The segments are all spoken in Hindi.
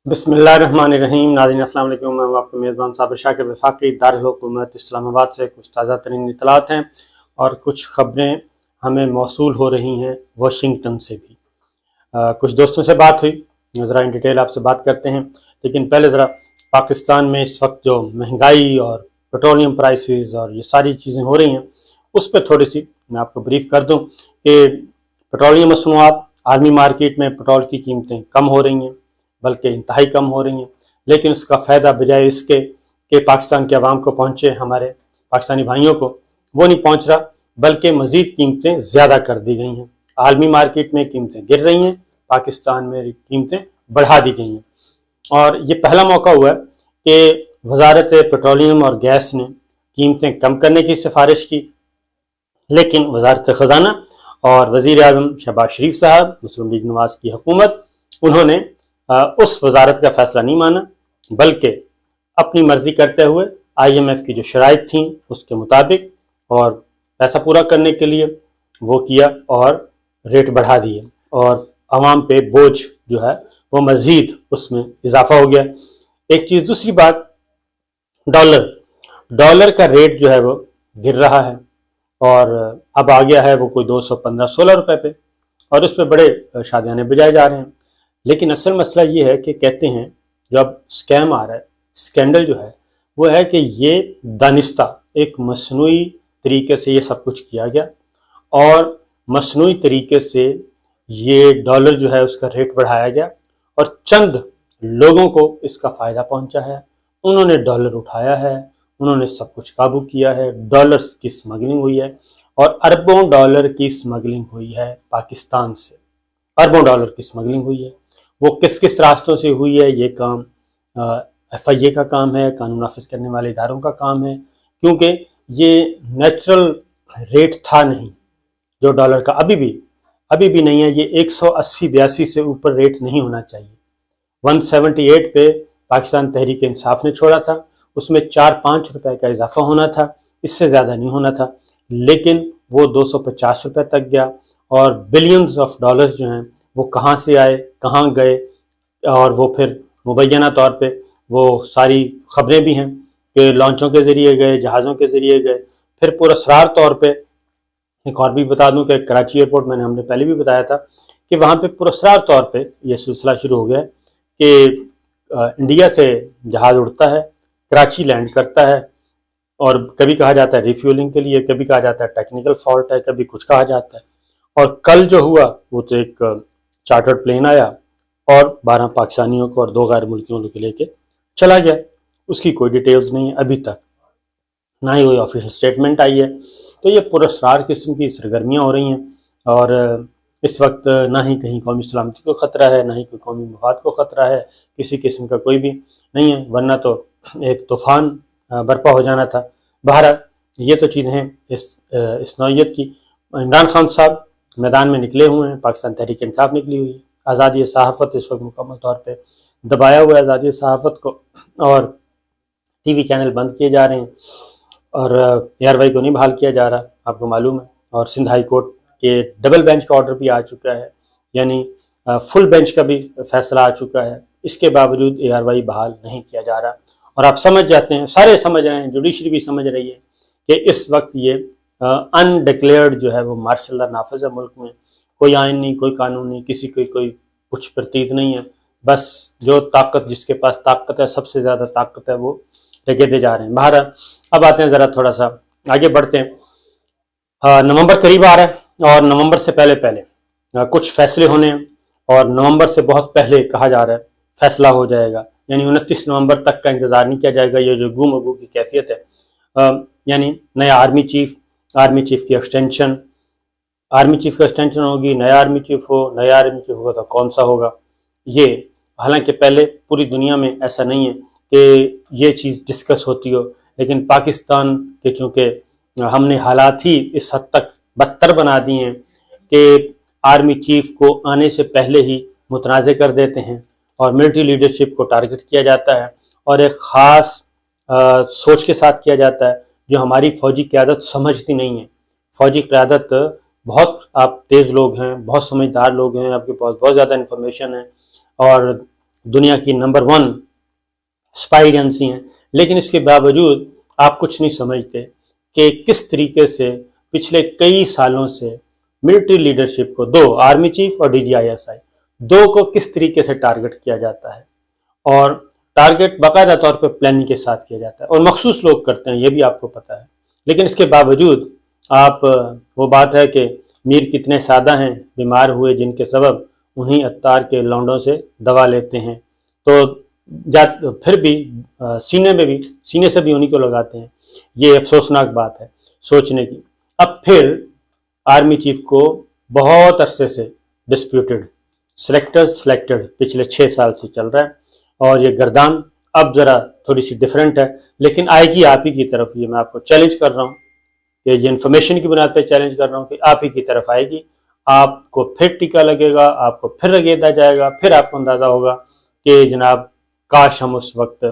बिस्मिल्लाहिर्रहमानिर्रहीम। नाज़रीन अस्सलाम वालेकुम। मैं आपका मेज़बान साबिर शाकिर वफाकी दारुल हुकूमत इस्लामाबाद से कुछ ताज़ा तरीन इत्तलात हैं और कुछ ख़बरें हमें मौसूल हो रही हैं वाशिंगटन से भी। कुछ दोस्तों से बात हुई, ज़रा इन डिटेल आपसे बात करते हैं। लेकिन पहले ज़रा पाकिस्तान में इस वक्त जो महंगाई और पेट्रोलियम प्राइसेस और ये सारी चीज़ें हो रही हैं उस पर थोड़ी सी मैं आपको ब्रीफ कर दूँ कि पेट्रोलियम मसनूआत आलमी मार्केट में पेट्रोल की कीमतें कम हो रही हैं, बल्कि इंतहाई कम हो रही हैं। लेकिन उसका फ़ायदा बजाय इसके कि पाकिस्तान के अवाम को पहुँचे, हमारे पाकिस्तानी भाइयों को, वो नहीं पहुँच रहा, बल्कि मज़ीद कीमतें ज़्यादा कर दी गई हैं। आलमी मार्केट में कीमतें गिर रही हैं, पाकिस्तान में कीमतें बढ़ा दी गई हैं। और ये पहला मौका हुआ है कि वजारत पेट्रोलियम और गैस ने कीमतें कम करने की सिफारिश की, लेकिन वजारत ख़जाना और वज़ीर आज़म शहबाज शरीफ साहब, मुस्लिम लीग नवाज की हुकूमत, उन्होंने उस वजारत का फैसला नहीं माना, बल्कि अपनी मर्जी करते हुए IMF की जो शराइत थी उसके मुताबिक और पैसा पूरा करने के लिए वो किया और रेट बढ़ा दिए और आवाम पे बोझ जो है वो मज़ीद उसमें इजाफा हो गया। एक चीज़, दूसरी बात, डॉलर का रेट जो है वो गिर रहा है और अब आ गया है वो कोई 215-16 रुपए पे, और उस पर बड़े शादियाने बजाए जा रहे हैं। लेकिन असल मसला ये है कि कहते हैं जब स्कैम आ रहा है, स्कैंडल जो है वो है कि ये दानिस्ता एक मसनूई तरीके से ये सब कुछ किया गया और मसनूई तरीके से ये डॉलर जो है उसका रेट बढ़ाया गया और चंद लोगों को इसका फ़ायदा पहुंचा है। उन्होंने डॉलर उठाया है, उन्होंने सब कुछ काबू किया है, डॉलर्स की स्मगलिंग हुई है और अरबों डॉलर की स्मगलिंग हुई है पाकिस्तान से, अरबों डॉलर की स्मगलिंग हुई है। वो किस किस रास्तों से हुई है, ये काम FIA का काम है, कानून नाफिज करने वाले इदारों का काम है, क्योंकि ये नेचुरल रेट था नहीं जो डॉलर का, अभी भी नहीं है। ये 180-82 से ऊपर रेट नहीं होना चाहिए। 178 पे पाकिस्तान तहरीक इंसाफ ने छोड़ा था, उसमें 4-5 रुपए का इजाफा होना था, इससे ज़्यादा नहीं होना था, लेकिन वो 250 रुपए तक गया और बिलियंस ऑफ डॉलर्स जो हैं वो कहाँ से आए, कहाँ गए, और वो फिर मुबैना तौर पे वो सारी खबरें भी हैं कि लॉन्चों के ज़रिए गए, जहाज़ों के ज़रिए गए। फिर पुरस्रार तौर पे एक और भी बता दूं कि कराची एयरपोर्ट, मैंने हमने पहले भी बताया था कि वहाँ पे पुरस्रार तौर पे ये सिलसिला शुरू हो गया कि इंडिया से जहाज़ उड़ता है, कराची लैंड करता है और कभी कहा जाता है रिफ्यूलिंग के लिए, कभी कहा जाता है टेक्निकल फॉल्ट है, कभी कुछ कहा जाता है। और कल जो हुआ वो तो एक चार्टर्ड प्लेन आया और 12 पाकिस्तानियों को और 2 गैर मुल्कियों को लेके चला गया। उसकी कोई डिटेल्स नहीं है अभी तक, ना ही कोई ऑफिशियल स्टेटमेंट आई है। तो ये पुरस्कार किस्म की सरगर्मियाँ हो रही हैं और इस वक्त ना ही कहीं कौमी सलामती को ख़तरा है, ना ही कोई कौमी मफाद को ख़तरा है, किसी किस्म का कोई भी नहीं है, वरना तो एक तूफ़ान बर्पा हो जाना था। बहरहाल ये तो चीज़ें हैं इस नौइयत की। इमरान खान साहब मैदान में निकले हुए हैं, पाकिस्तान तहरीक इंसाफ निकली हुई है, आज़ादी सहाफ़त इस वक्त मुकम्मल तौर पर दबाया हुआ है आज़ादी सहाफ़त को, और TV चैनल बंद किए जा रहे हैं और ARY को नहीं बहाल किया जा रहा, आपको मालूम है। और सिंध हाई कोर्ट के डबल बेंच का ऑर्डर भी आ चुका है, यानी फुल बेंच का भी फैसला आ चुका है। इसके बावजूद ARY बहाल नहीं किया जा रहा और आप समझ जाते हैं, सारे समझ रहे हैं, जुडिशरी भी समझ रही है कि इस वक्त ये अनडिक्लेयर्ड जो है वो मार्शल लॉ नाफिज है मुल्क में। कोई आइन नहीं, कोई कानून नहीं, किसी की कोई कुछ प्रतीत नहीं है। बस जो ताकत, जिसके पास ताकत है, सबसे ज़्यादा ताकत है, वो दे जा रहे हैं। बहरहाल अब आते हैं, ज़रा थोड़ा सा आगे बढ़ते हैं। नवंबर करीब आ रहा है और नवंबर से पहले पहले कुछ फैसले होने हैं और नवंबर से बहुत पहले कहा जा रहा है फैसला हो जाएगा, यानी 29 नवंबर तक का इंतज़ार नहीं किया जाएगा। ये जो गुम अगू की कैफियत है, यानी नया आर्मी चीफ की एक्सटेंशन, आर्मी चीफ का एक्सटेंशन होगी, नया आर्मी चीफ होगा तो कौन सा होगा ये। हालांकि पहले पूरी दुनिया में ऐसा नहीं है कि ये चीज़ डिस्कस होती हो, लेकिन पाकिस्तान के चूँकि हमने हालात ही इस हद तक बदतर बना दिए हैं कि आर्मी चीफ को आने से पहले ही मुतनाज़ कर देते हैं और मिलिट्री लीडरशिप को टारगेट किया जाता है और एक ख़ास सोच के साथ किया जाता है जो हमारी फ़ौजी क़यादत समझती नहीं है। फ़ौजी क़यादत बहुत, आप तेज़ लोग हैं, बहुत समझदार लोग हैं, आपके पास बहुत ज़्यादा इन्फॉर्मेशन है और दुनिया की नंबर 1 स्पाई एजेंसी हैं, लेकिन इसके बावजूद आप कुछ नहीं समझते कि किस तरीके से पिछले कई सालों से मिलिट्री लीडरशिप को, 2 आर्मी चीफ और DGISI, 2 को किस तरीके से टारगेट किया जाता है, और टारगेट बाकायदा तौर पर प्लानिंग के साथ किया जाता है और मखसूस लोग करते हैं, ये भी आपको पता है। लेकिन इसके बावजूद आप, वो बात है कि मीर कितने सादा हैं, बीमार हुए जिनके सबब उन्हीं अत्तार के लौंडों से दवा लेते हैं, तो फिर भी सीने से भी उन्हीं को लगाते हैं। ये अफसोसनाक बात है सोचने की। अब फिर आर्मी चीफ को बहुत अरसे से डिस्प्यूटेड सिलेक्टेड पिछले 6 साल से चल रहा है, और ये गर्दान अब जरा थोड़ी सी डिफरेंट है, लेकिन आएगी आप ही की तरफ। ये मैं आपको चैलेंज कर रहा हूँ, कि ये इन्फॉर्मेशन की बुनियाद पर चैलेंज कर रहा हूँ कि आप ही की तरफ आएगी। आपको फिर टीका लगेगा, आपको फिर रगेदा जाएगा, फिर आपको अंदाजा होगा कि जनाब काश हम उस वक्त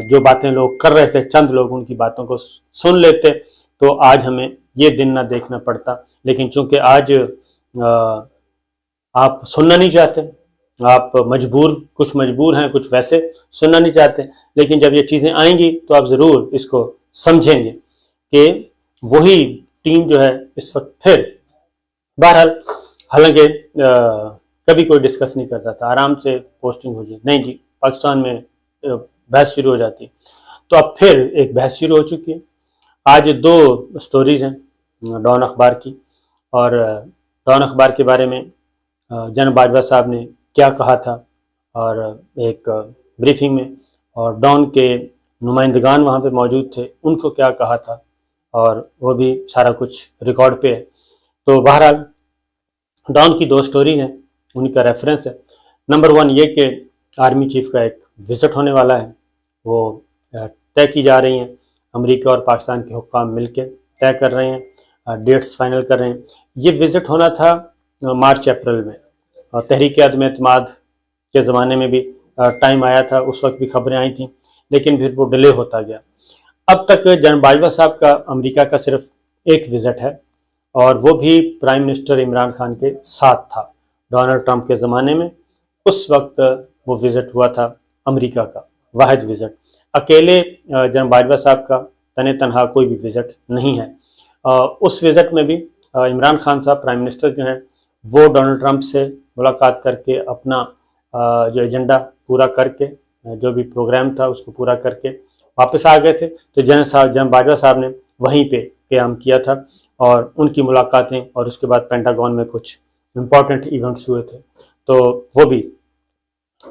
जो बातें लोग कर रहे थे, चंद लोग उनकी बातों को सुन लेते, तो आज हमें ये दिन ना देखना पड़ता। लेकिन चूंकि आज आप सुनना नहीं चाहते, आप कुछ मजबूर हैं, कुछ वैसे सुनना नहीं चाहते, लेकिन जब ये चीज़ें आएंगी तो आप ज़रूर इसको समझेंगे कि वही टीम जो है इस वक्त फिर, बहरहाल, हालांकि कभी कोई डिस्कस नहीं करता था, आराम से पोस्टिंग हो जाए, नहीं जी, पाकिस्तान में बहस शुरू हो जाती। तो अब फिर एक बहस शुरू हो चुकी है। आज 2 स्टोरीज हैं डॉन अखबार की, और डॉन अखबार के बारे में जनरल बाजवा साहब ने क्या कहा था, और एक ब्रीफिंग में, और डॉन के नुमाइंदगान वहाँ पे मौजूद थे, उनको क्या कहा था, और वो भी सारा कुछ रिकॉर्ड पे है। तो बहरहाल डॉन की 2 स्टोरी हैं, उन्हीं का रेफरेंस है। नंबर 1 ये कि आर्मी चीफ का एक विजिट होने वाला है, वो तय की जा रही हैं, अमेरिका और पाकिस्तान के हुक्काम मिलकर तय कर रहे हैं, डेट्स फाइनल कर रहे हैं। ये विजिट होना था मार्च अप्रैल में, और तहरीक अदम एतमाद के ज़माने में भी टाइम आया था, उस वक्त भी खबरें आई थी, लेकिन फिर वो डिले होता गया। अब तक जनरल बाजवा साहब का अमेरिका का सिर्फ एक विजिट है, और वो भी प्राइम मिनिस्टर इमरान खान के साथ था डोनाल्ड ट्रंप के ज़माने में। उस वक्त वो विज़िट हुआ था अमेरिका का, वाहिद विज़िट। अकेले जनरल बाजवा साहब का तने तनहा कोई भी विज़िट नहीं है। उस विज़िट में भी इमरान खान साहब प्राइम मिनिस्टर जो हैं, वो डोनाल्ड ट्रंप से मुलाकात करके अपना जो एजेंडा पूरा करके, जो भी प्रोग्राम था उसको पूरा करके वापस आ गए थे। तो जनरल बाजवा साहब ने वहीं पे क़याम किया था, और उनकी मुलाकातें, और उसके बाद पेंटागन में कुछ इम्पॉर्टेंट इवेंट्स हुए थे। तो वो भी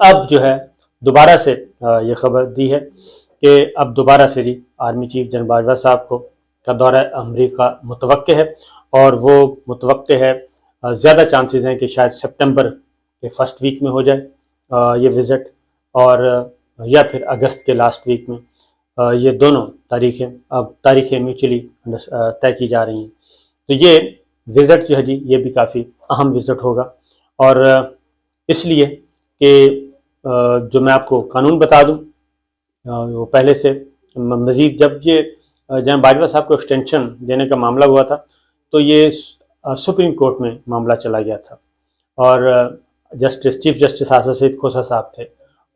अब जो है दोबारा से ये खबर दी है कि अब दोबारा से ही आर्मी चीफ जनरल बाजवा साहब को का दौरा अमेरिका मुतवक्के है, और वो मुतवक्के है, ज़्यादा चांसेस हैं कि शायद सितंबर के फर्स्ट वीक में हो जाए ये विज़िट, और या फिर अगस्त के लास्ट वीक में। ये दोनों तारीखें म्यूचुअली तय की जा रही हैं। तो ये विज़िट जो है जी, ये भी काफ़ी अहम विज़िट होगा, और इसलिए कि जो मैं आपको कानून बता दूं, वो पहले से मज़ीद, जब ये जनरल बाजवा साहब को एक्सटेंशन देने का मामला हुआ था, तो ये सुप्रीम कोर्ट में मामला चला गया था, और चीफ जस्टिस आसफ सईद खोसा साहब थे,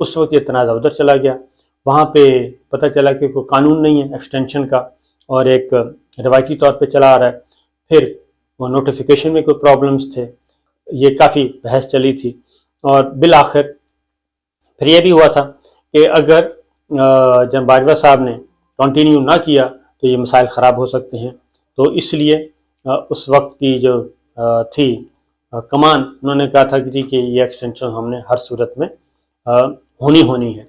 उस वक्त ये तनाज़ा उधर चला गया। वहाँ पे पता चला कि कोई कानून नहीं है एक्सटेंशन का, और एक रवायती तौर पे चला आ रहा है। फिर वो नोटिफिकेशन में कोई प्रॉब्लम्स थे, ये काफ़ी बहस चली थी, और बिल आखिर फिर ये भी हुआ था कि अगर जब बाजवा साहब ने कंटिन्यू ना किया तो ये मसाइल ख़राब हो सकते हैं। तो इसलिए उस वक्त की जो थी कमान, उन्होंने कहा था कि ये एक्सटेंशन हमने हर सूरत में होनी है।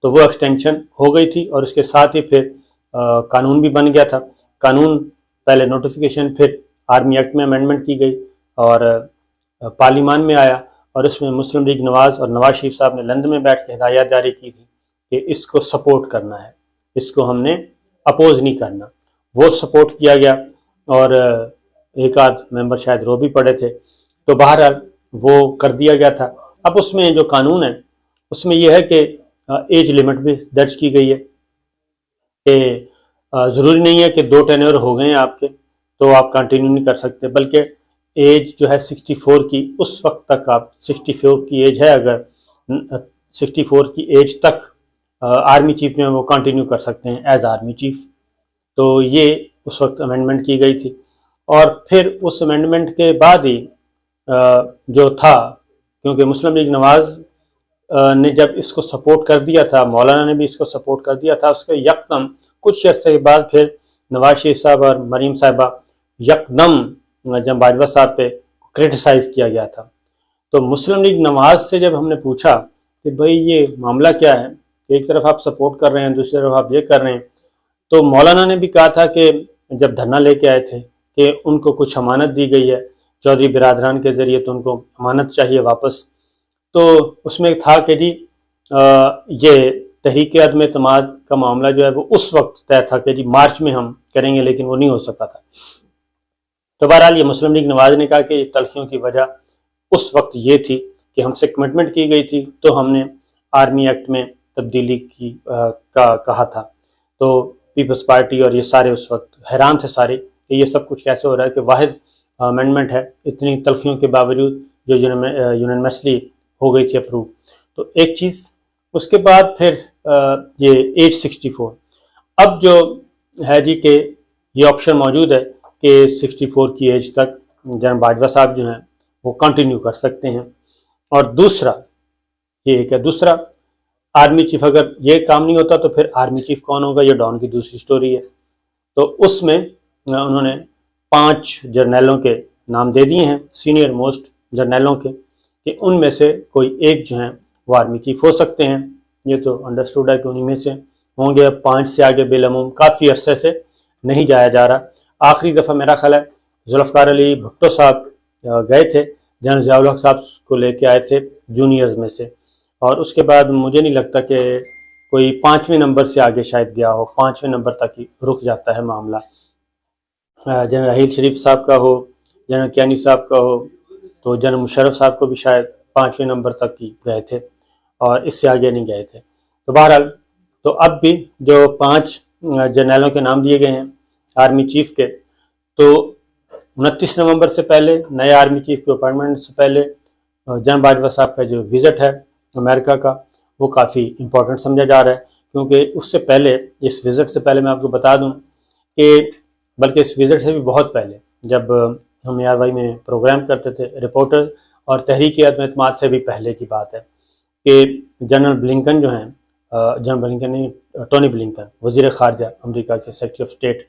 तो वो एक्सटेंशन हो गई थी, और उसके साथ ही फिर कानून भी बन गया था। कानून पहले नोटिफिकेशन, फिर आर्मी एक्ट में अमेंडमेंट की गई, और पार्लियामान में आया, और उसमें मुस्लिम लीग नवाज़ और नवाज शरीफ साहब ने लंदन में बैठ के हिदायत जारी की थी कि इसको सपोर्ट करना है, इसको हमने अपोज नहीं करना। वो सपोर्ट किया गया, और एक आध मेंबर शायद रो भी पड़े थे। तो बहरहाल वो कर दिया गया था। अब उसमें जो कानून है उसमें यह है कि एज लिमिट भी दर्ज की गई है कि ज़रूरी नहीं है कि 2 टेन्योर हो गए हैं आपके तो आप कंटिन्यू नहीं कर सकते, बल्कि एज जो है 64 की, उस वक्त तक आप 64 की एज है अगर 64 की एज तक आर्मी चीफ जो है वो कंटिन्यू कर सकते हैं एज आर्मी चीफ। तो ये उस वक्त अमेंडमेंट की गई थी। और फिर उस अमेंडमेंट के बाद ही जो था, क्योंकि मुस्लिम लीग नवाज ने जब इसको सपोर्ट कर दिया था, मौलाना ने भी इसको सपोर्ट कर दिया था, उसके यकदम कुछ अर्से के बाद फिर नवाज शरीफ साहब और मरीम साहिबा यकदम जब बाजवा साहब पे क्रिटिसाइज किया गया था। तो मुस्लिम लीग नवाज से जब हमने पूछा कि भाई ये मामला क्या है, एक तरफ आप सपोर्ट कर रहे हैं, दूसरी तरफ आप ये कर रहे हैं, तो मौलाना ने भी कहा था कि जब धरना लेके आए थे कि उनको कुछ अमानत दी गई है चौधरी बिरादरान के ज़रिए, तो उनको अमानत चाहिए वापस। तो उसमें था कि जी ये तहरीक अदम एतमाद का मामला जो है वो उस वक्त तय था कि जी मार्च में हम करेंगे, लेकिन वो नहीं हो सका था। तो बहरहाल ये मुस्लिम लीग नवाज ने कहा कि तलखियों की वजह उस वक्त ये थी कि हमसे कमिटमेंट की गई थी, तो हमने आर्मी एक्ट में तब्दीली की का कहा था। तो पीपल्स पार्टी और ये सारे उस वक्त हैरान थे सारे कि ये सब कुछ कैसे हो रहा है कि वाहिद अमेंडमेंट है इतनी तलखियों के बावजूद जो यूनानिमसली हो गई थी अप्रूव। तो एक चीज़, उसके बाद फिर ये एज 64, अब जो है जी कि ये ऑप्शन मौजूद है कि 64 की एज तक जनरल बाजवा साहब जो हैं वो कंटिन्यू कर सकते हैं। और दूसरा ये क्या, दूसरा आर्मी चीफ, अगर ये काम नहीं होता तो फिर आर्मी चीफ कौन होगा, ये डॉन की दूसरी स्टोरी है। तो उसमें उन्होंने 5 जर्नैलों के नाम दे दिए हैं, सीनियर मोस्ट जर्नैलों के, कि उनमें से कोई एक जो है वो आर्मी चीफ हो सकते हैं। ये तो अंडरस्टूड है कि उन्हीं में से होंगे। अब 5 से आगे बिलअमूम काफ़ी अरसे से नहीं जाया जा रहा। आखिरी दफ़ा मेरा ख्याल है जुल्फ़िकार अली भुट्टो साहब गए थे, जनरल ज़ियाउल हक साहब को लेके आए थे जूनियर्स में से, और उसके बाद मुझे नहीं लगता कि कोई 5वें नंबर से आगे शायद गया हो, 5वें नंबर तक ही रुक जाता है मामला। जनरल राहील शरीफ साहब का हो, जनरल कियानी साहब का हो, तो जनरल मुशर्रफ साहब को भी शायद 5वें नंबर तक ही गए थे और इससे आगे नहीं गए थे। तो बहरहाल, तो अब भी जो 5 जर्नैलों के नाम दिए गए हैं आर्मी चीफ के, तो 29 नवंबर से पहले, नए आर्मी चीफ के अपॉइंटमेंट से पहले जनरल बाजवा साहब का जो विज़िट है अमेरिका का, वो काफ़ी इम्पोर्टेंट समझा जा रहा है। क्योंकि उससे पहले, इस विज़िट से पहले मैं आपको बता दूं कि, बल्कि इस विज़िट से भी बहुत पहले, जब हम यारवाई में प्रोग्राम करते थे रिपोर्टर, और तहरीक अदम एतमाद से भी पहले की बात है कि जनरल ब्लिंकन जो हैं, जनरल ब्लिंकन नहीं, टोनी ब्लिंकन, वज़ीर ख़ारजा अमेरिका के सेक्रेटरी ऑफ स्टेट,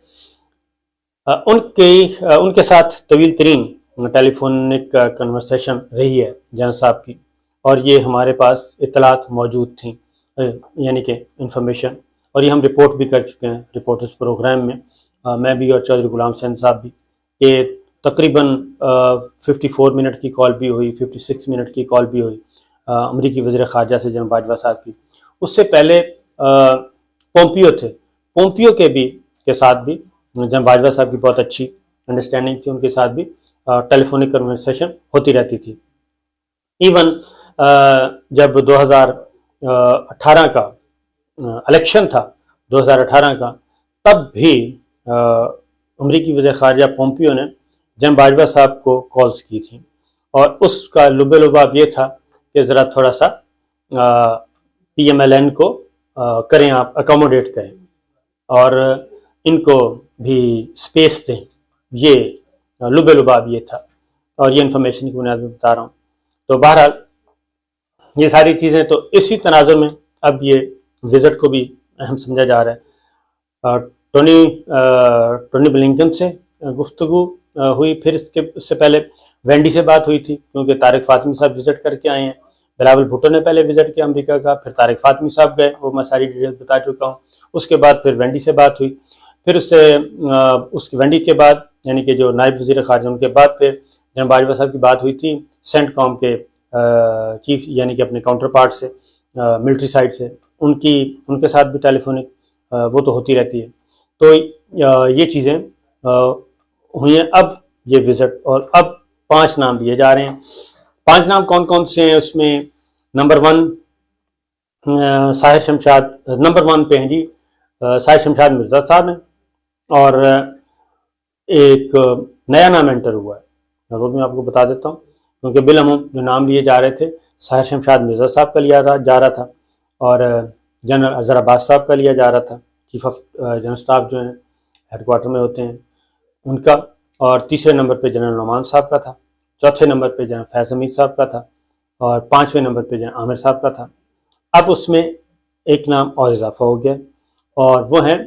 उनके साथ तवील तरीन टेलीफोनिक कन्वर्सेशन रही है जनरल साहब की, और ये हमारे पास इतलात मौजूद थी, यानी कि इंफॉर्मेशन, और ये हम रिपोर्ट भी कर चुके हैं रिपोर्टर्स प्रोग्राम में, मैं भी और चौधरी गुलाम हुसैन साहब भी, कि तकरीबन 54 मिनट की कॉल भी हुई, 56 मिनट की कॉल भी हुई अमरीकी वज़ीर ख़ारजा से जनरल बाजवा साहब की। उससे पहले पोम्पियो थे, पोम्पियो के साथ भी जनरल बाजवा साहब की बहुत अच्छी अंडरस्टैंडिंग थी, उनके साथ भी टेलीफोनिक कन्वर्सेशन होती रहती थी। इवन जब 2018 का इलेक्शन था, 2018 का, तब भी अमरीकी वज़ीर ख़ारजा पोम्पियो ने जनरल बाजवा साहब को कॉल्स की थी, और उसका लुबे लुबाब ये था कि ज़रा थोड़ा सा PMLN को करें, आप अकोमोडेट करें और इनको भी स्पेस दें। ये लुबे लुबाब ये था, और ये इन्फॉर्मेशन की बुनियाद में बता रहा हूँ। तो बहरहाल ये सारी चीज़ें, तो इसी तनाज़ुर में अब ये विज़िट को भी अहम समझा जा रहा है। टोनी ब्लिंकन से गुफ्तगू हुई, फिर इससे पहले वेंडी से बात हुई थी, क्योंकि तारिक फ़ातिमी साहब विज़िट करके आए हैं। बिलावल भुट्टो ने पहले विज़िट किया अमेरिका का, फिर तारिक फ़ातिमी साहब गए, वो मैं सारी डिटेल्स बता चुका हूँ। उसके बाद फिर वेंडी से बात हुई, फिर उसकी वेंडी के बाद, यानी कि जो नायब वज़ीर ख़ारजा, उनके बाद फिर जनरल बाजवा साहब की बात हुई थी सेंटकॉम के चीफ, यानी कि अपने काउंटर पार्ट से, मिलिट्री साइड से, उनके साथ भी टेलीफोनिक वो तो होती रहती है। तो ये चीज़ें हुई हैं। अब ये विज़िट, और अब 5 नाम दिए जा रहे हैं। 5 नाम कौन कौन से हैं उसमें? नंबर 1 साहिर शमशाद, नंबर 1 पे हैं जी साहिर शमशाद मिर्ज़ा साहब हैं, और एक नया नाम एंटर हुआ है, वो भी मैं आपको बता देता हूँ, क्योंकि बिलअमूम जो नाम लिए जा रहे थे साहिर शमशाद मिर्ज़ा साहब का लिया जा रहा था और जनरल अज़हर अब्बास साहब का लिया जा रहा था, चीफ ऑफ जनरल स्टाफ जो हैं हेडक्वार्टर में होते हैं उनका। और तीसरे नंबर पे जनरल नोमान साहब का था, चौथे नंबर पे जनरल फैज़ हमीद साहब का था और पाँचवें नंबर पे जनरल आमिर साहब का था। अब उसमें एक नाम और इजाफा हो गया और वो हैं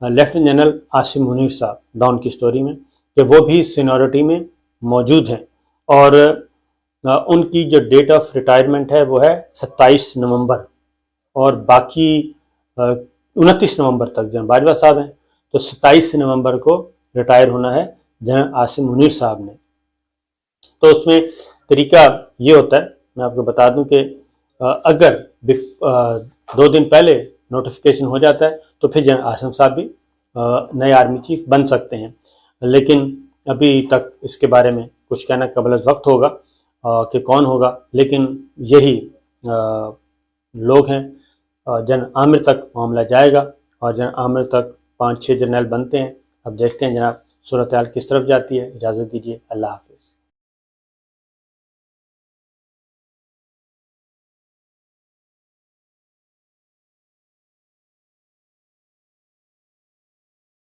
लेफ्टिनेंट जनरल आसिम मुनीर साहब, डाउन की स्टोरी में, कि वो भी सीनियरिटी में मौजूद हैं और उनकी जो डेट ऑफ रिटायरमेंट है वो है 27 नवंबर और बाकी 29 नवंबर तक जनरल बाजवा साहब हैं, तो 27 नवंबर को रिटायर होना है जनरल आसिम मुनीर साहब ने। तो उसमें तरीका ये होता है, मैं आपको बता दूं कि अगर 2 दिन पहले नोटिफिकेशन हो जाता है तो फिर जनरल आसिम साहब भी नए आर्मी चीफ बन सकते हैं, लेकिन अभी तक इसके बारे में कुछ कहना कबल वक्त होगा कि कौन होगा। लेकिन यही लोग हैं, जनरल आमिर तक मामला जाएगा और जनरल आमिर तक 5-6 जनरल बनते हैं। अब देखते हैं जनाब सूरत हाल किस तरफ जाती है। इजाज़त दीजिए, अल्लाह हाफिज़।